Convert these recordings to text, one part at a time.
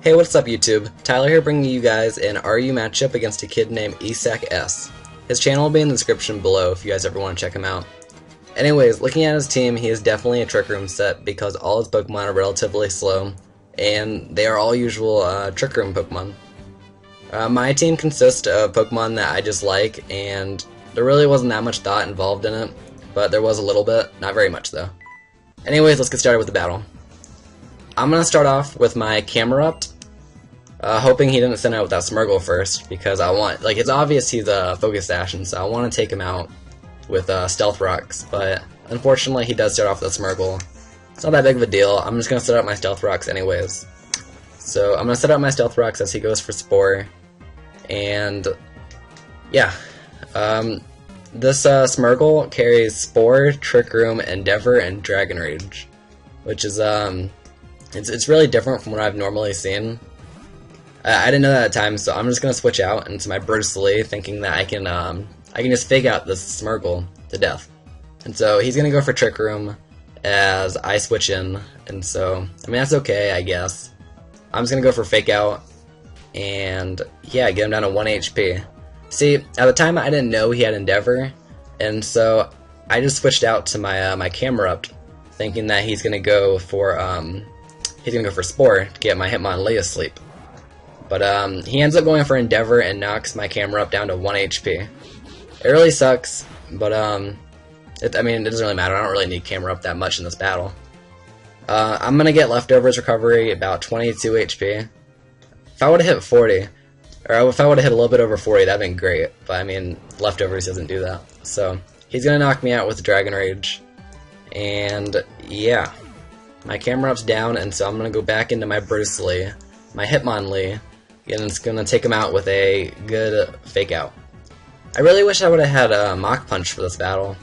Hey, what's up YouTube? Tyler here bringing you guys an RU matchup against a kid named Essak S. His channel will be in the description below if you guys ever want to check him out. Anyways, looking at his team, he is definitely a Trick Room set because all his Pokemon are relatively slow, and they are all usual Trick Room Pokemon. My team consists of Pokemon that I just like, and there really wasn't that much thought involved in it, but there was a little bit, not very much though. Anyways, let's get started with the battle. I'm going to start off with my Camerupt, hoping he didn't send out with that Smeargle first, because I want, it's obvious he's a Focus Ashen, so I want to take him out with Stealth Rocks, but unfortunately he does start off with a Smeargle. It's not that big of a deal. I'm just going to set up my Stealth Rocks anyways. So I'm going to set up my Stealth Rocks as he goes for Spore, and yeah, this Smeargle carries Spore, Trick Room, Endeavor, and Dragon Rage, which is it's really different from what I've normally seen. I didn't know that at the time, so I'm just gonna switch out into my Bruce Lee, thinking that I can just fake out this Smeargle to death. And so he's gonna go for Trick Room as I switch in, and so I mean that's okay, I guess. I'm just gonna go for Fake Out, and yeah, get him down to 1 HP. See, at the time I didn't know he had Endeavor, and so I just switched out to my my Camerupt, thinking that he's gonna go for Spore to get my Hitmonlee asleep. But he ends up going for Endeavor and knocks my Camerupt down to 1 HP. It really sucks, but I mean, it doesn't really matter. I don't really need Camerupt that much in this battle. I'm gonna get Leftovers Recovery about 22 HP. If I would have hit 40, or if I would have hit a little bit over 40, that'd been great. But I mean, Leftovers doesn't do that. So he's gonna knock me out with Dragon Rage, and yeah, my Camerupt's down, and so I'm gonna go back into my Bruce Lee, my Hitmonlee, and it's gonna take him out with a good Fake Out. I really wish I would have had a Mach Punch for this battle,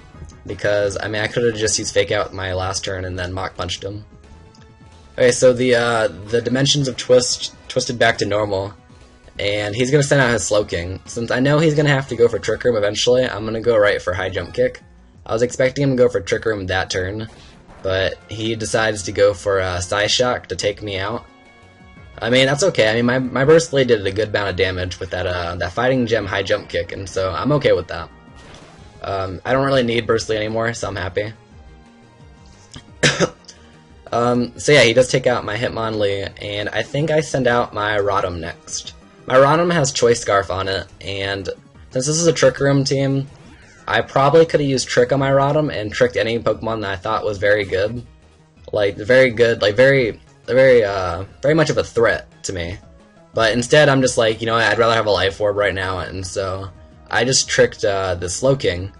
because I mean I could have just used Fake Out my last turn and then Mach Punched him. Okay, so the dimensions of twisted back to normal, and he's gonna send out his Slowking. Since I know he's gonna have to go for Trick Room eventually, I'm gonna go right for High Jump Kick. I was expecting him to go for Trick Room that turn, but he decides to go for Psyshock to take me out. I mean, that's okay. I mean, my Burst Blade did a good amount of damage with that Fighting Gem High Jump Kick, and so I'm okay with that. I don't really need Burst Blade anymore, so I'm happy. So yeah, he does take out my Hitmonlee, and I think I send out my Rotom next. My Rotom has Choice Scarf on it, and since this is a Trick Room team, I probably could have used Trick on my Rotom and tricked any Pokemon that I thought was very good. Very much of a threat to me. But instead, I'm just like, you know, I'd rather have a Life Orb right now, and so I just tricked the Slowking.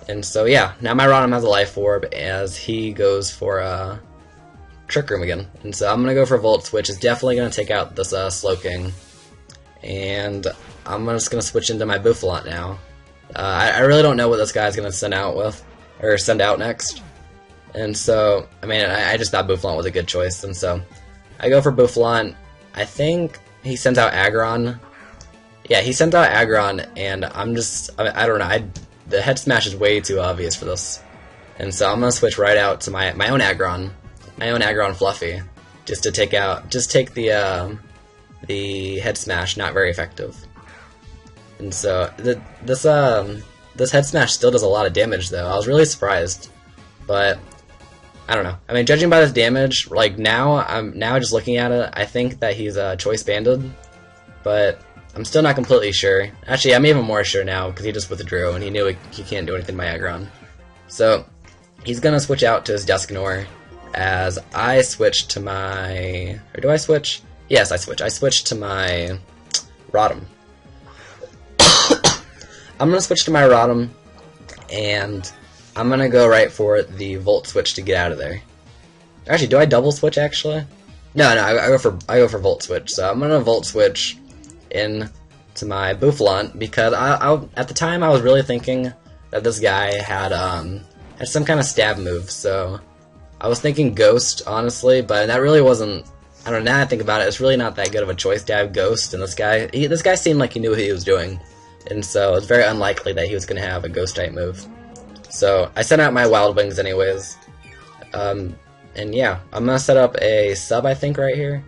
And so yeah, now my Rotom has a Life Orb as he goes for Trick Room again. And so I'm gonna go for Volt Switch. It's definitely gonna take out this Slowking. And I'm just gonna switch into my Bouffalant now. I really don't know what this guy's gonna send out next. And so, I mean, I just thought Bouffalant was a good choice, and so I go for Bouffalant. I think he sends out Aggron. Yeah, he sends out Aggron, and I don't know, the Head Smash is way too obvious for this. And so I'm gonna switch right out to my own Aggron Fluffy, just to take the Head Smash, not very effective. And so this Head Smash still does a lot of damage though. I was really surprised, but I don't know. I mean, judging by this damage, I'm just looking at it, I think that he's Choice Banded, but I'm still not completely sure. Actually, I'm even more sure now because he just withdrew and he knew he can't do anything to my Aggron. So he's gonna switch out to his Dusknoir as I switch to my, or do I switch? Yes, I switch. I switch to my Rotom. I'm gonna switch to my Rotom, and I'm gonna go right for the Volt Switch to get out of there. Actually, do I double switch actually? No, I go for Volt Switch. So I'm gonna Volt Switch in to my Bouffalant because at the time I was really thinking that this guy had some kind of stab move. So I was thinking Ghost, honestly, but that really wasn't. I don't know. Now that I think about it, it's really not that good of a choice to have Ghost. And this guy seemed like he knew what he was doing, and so it's very unlikely that he was gonna have a Ghost type move. So I sent out my Wild Wings anyways, and yeah, I'm gonna set up a sub I think right here,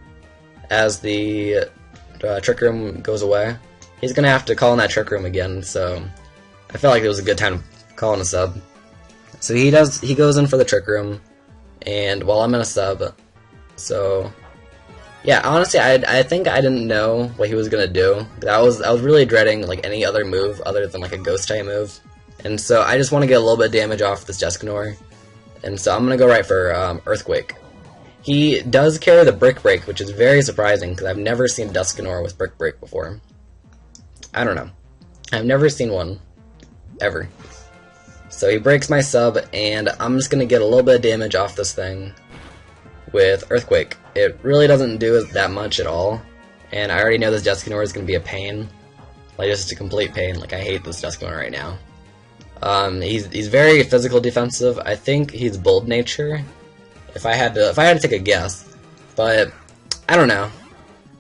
as the Trick Room goes away. He's gonna have to call in that Trick Room again, so I felt like it was a good time to call in a sub. So he goes in for the Trick Room, and while I'm in a sub, so yeah, honestly, I think I didn't know what he was gonna do. I was really dreading like any other move other than like a ghost type move, and so I just want to get a little bit of damage off this Dusknoir, and so I'm gonna go right for Earthquake. He does carry the Brick Break, which is very surprising because I've never seen Dusknoir with Brick Break before. I don't know, I've never seen one ever. So he breaks my sub, and I'm just gonna get a little bit of damage off this thing with Earthquake. It really doesn't do that much at all, and I already know this Dusknoir is going to be a pain. Like, just a complete pain. Like, I hate this Dusknoir right now. He's very physical defensive. I think he's Bold Nature, if I had to take a guess, but I don't know.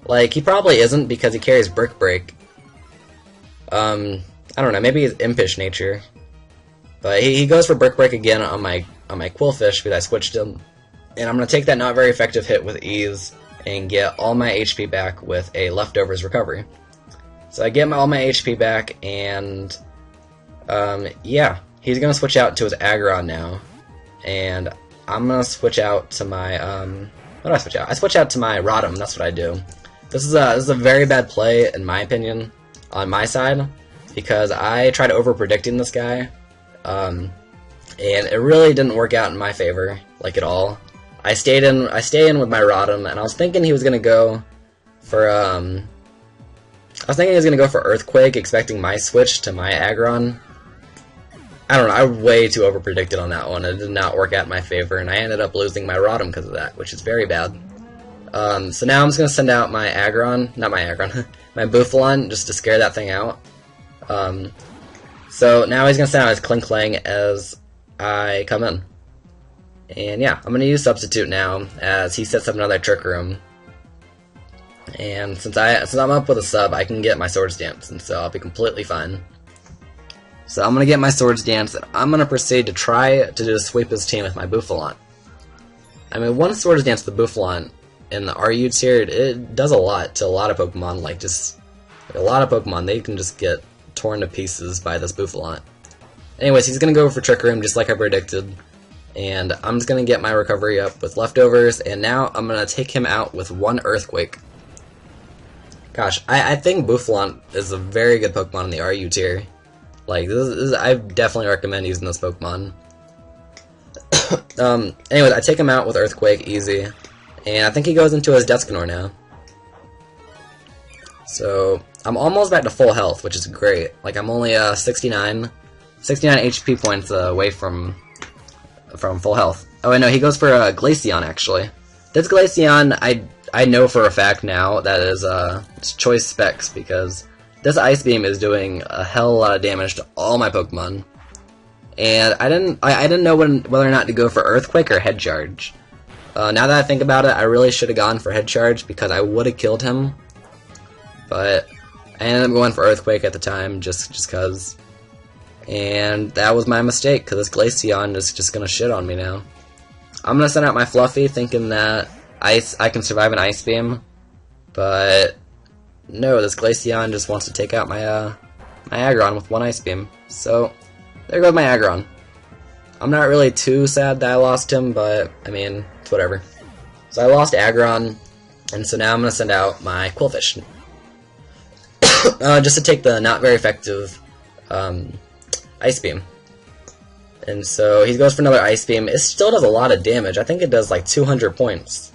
Like, he probably isn't because he carries Brick Break. I don't know, maybe he's Impish Nature, but he goes for Brick Break again on my Quillfish because I switched him. And I'm going to take that not very effective hit with ease and get all my HP back with a Leftovers Recovery. So I get all my HP back, and yeah, he's going to switch out to his Aggron now. And I'm going to switch out to my, what do I switch out? I switch out to my Rotom, that's what I do. This is a very bad play, in my opinion, on my side, because I tried over-predicting this guy, and it really didn't work out in my favor, like at all. I stayed in with my Rotom, and I was thinking he was gonna go for Earthquake, expecting my switch to my Aggron. I don't know, I way too over predicted on that one. It did not work out in my favor, and I ended up losing my Rotom because of that, which is very bad. So now I'm just gonna send out my Aggron, not my Aggron, my Bouffalant, just to scare that thing out. So now he's gonna send out his Klinklang as I come in. And yeah, I'm going to use Substitute now, as he sets up another Trick Room. And since I'm up with a sub, I can get my Swords Dance, and so I'll be completely fine. So I'm going to get my Swords Dance, and I'm going to proceed to try to just sweep his team with my Bouffalant. I mean, one Swords Dance with the Bouffalant in the RU tier, it does a lot to a lot of Pokemon, like a lot of Pokemon, they can just get torn to pieces by this Bouffalant. Anyways, he's going to go for Trick Room, just like I predicted. And I'm just going to get my recovery up with Leftovers, and now I'm going to take him out with one Earthquake. Gosh, I think Bouffalant is a very good Pokemon in the RU tier. Like, I definitely recommend using this Pokemon. Anyways, I take him out with Earthquake, easy. And I think he goes into his Dusknoir now. So, I'm almost back to full health, which is great. Like, I'm only 69 HP points away from full health. Oh, I know, he goes for Glaceon, actually. This Glaceon, I know for a fact now that is it's choice specs, because this Ice Beam is doing a hell of a lot of damage to all my Pokemon. And I didn't know whether or not to go for Earthquake or Head Charge. Now that I think about it, I really should have gone for Head Charge, because I would have killed him. But I ended up going for Earthquake at the time, just because. And that was my mistake, because this Glaceon is just going to shit on me now. I'm going to send out my Fluffy, thinking that I can survive an Ice Beam. But no, this Glaceon just wants to take out my my Aggron with one Ice Beam. So, there goes my Aggron. I'm not really too sad that I lost him, but, I mean, it's whatever. So I lost Aggron, and so now I'm going to send out my Quillfish. Just to take the not very effective Ice Beam. And so he goes for another Ice Beam. It still does a lot of damage. I think it does like 200 points.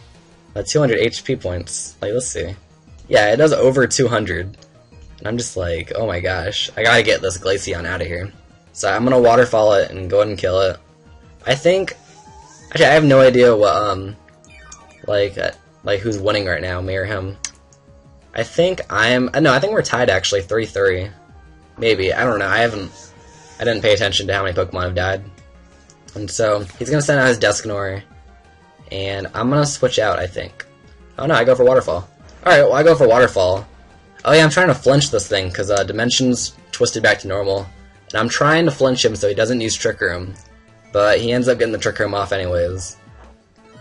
200 HP points. Like, let's see. Yeah, it does over 200. And I'm just like, oh my gosh. I gotta get this Glaceon out of here. So I'm gonna Waterfall it and go ahead and kill it. I think... Actually, I have no idea what, like who's winning right now, me or him. I think no, I think we're tied actually, 3-3. Maybe, I don't know, I didn't pay attention to how many Pokemon have died. And so, he's gonna send out his Dusknoir, and I'm gonna switch out, I think. Oh no, I go for Waterfall. Alright, well I go for Waterfall. Oh yeah, I'm trying to flinch this thing, because Dimension's twisted back to normal. And I'm trying to flinch him so he doesn't use Trick Room. But he ends up getting the Trick Room off anyways.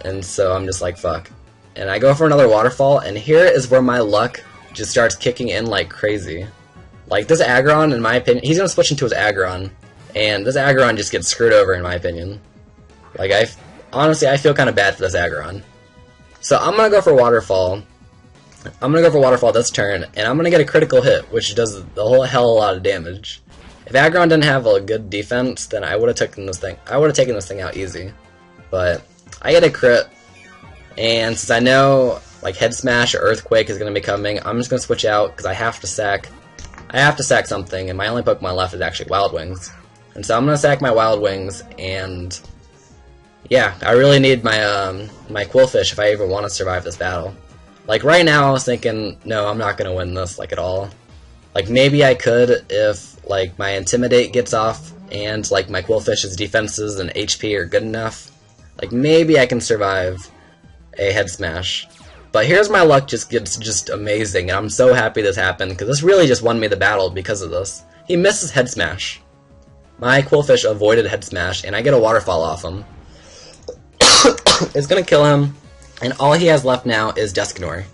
And so I'm just like, fuck. and I go for another waterfall, and here is where my luck just starts kicking in like crazy. Like, this Aggron, in my opinion, he's gonna switch into his Aggron, and this Aggron just gets screwed over, in my opinion. Like, honestly, I feel kind of bad for this Aggron. So I'm gonna go for waterfall. I'm gonna go for waterfall this turn, and I'm gonna get a critical hit, which does the whole hell of a lot of damage. If Aggron didn't have a good defense, then I would have taken this thing. I would have taken this thing out easy. But I get a crit, and since I know like Head Smash or Earthquake is gonna be coming, I'm just gonna switch out because I have to sack. I have to sack something, and my only Pokemon left is actually Wild Wings. And so I'm gonna sack my Wild Wings, and yeah, I really need my my Quillfish if I even want to survive this battle. Like, right now I was thinking, no, I'm not gonna win this, like, at all. Like, maybe I could if, like, my Intimidate gets off and, like, my Quillfish's defenses and HP are good enough. Like, maybe I can survive a Head Smash. But here's my luck just gets just amazing, and I'm so happy this happened, because this really just won me the battle because of this. He misses Head Smash. My Quillfish avoided Head Smash, and I get a Waterfall off him. It's gonna kill him, and all he has left now is Dusknoir.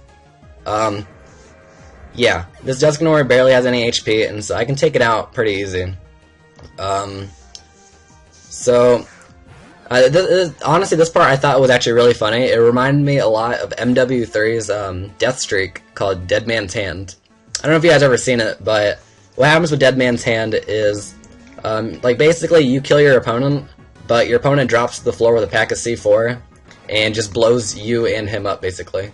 Yeah, this Dusknoir barely has any HP, and so I can take it out pretty easy. Honestly, this part I thought was actually really funny. It reminded me a lot of MW3's death streak called Dead Man's Hand. I don't know if you guys ever seen it, but what happens with Dead Man's Hand is, like, basically you kill your opponent, but your opponent drops to the floor with a pack of C4, and just blows you and him up, basically.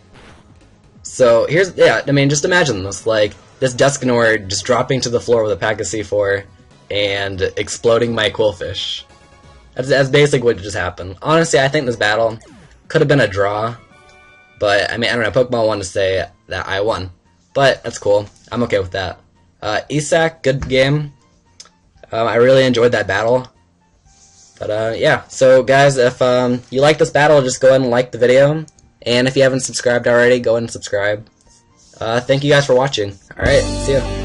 So, yeah, I mean, just imagine this, like, this Dusknoir just dropping to the floor with a pack of C4, and exploding my Quillfish. That's basically what just happened. Honestly, I think this battle could have been a draw, but, I mean, I don't know, Pokemon wanted to say that I won. But, that's cool. I'm okay with that. Essak, good game. I really enjoyed that battle. But, yeah, so guys, if you like this battle, just go ahead and like the video. And if you haven't subscribed already, go ahead and subscribe. Thank you guys for watching. Alright, see ya.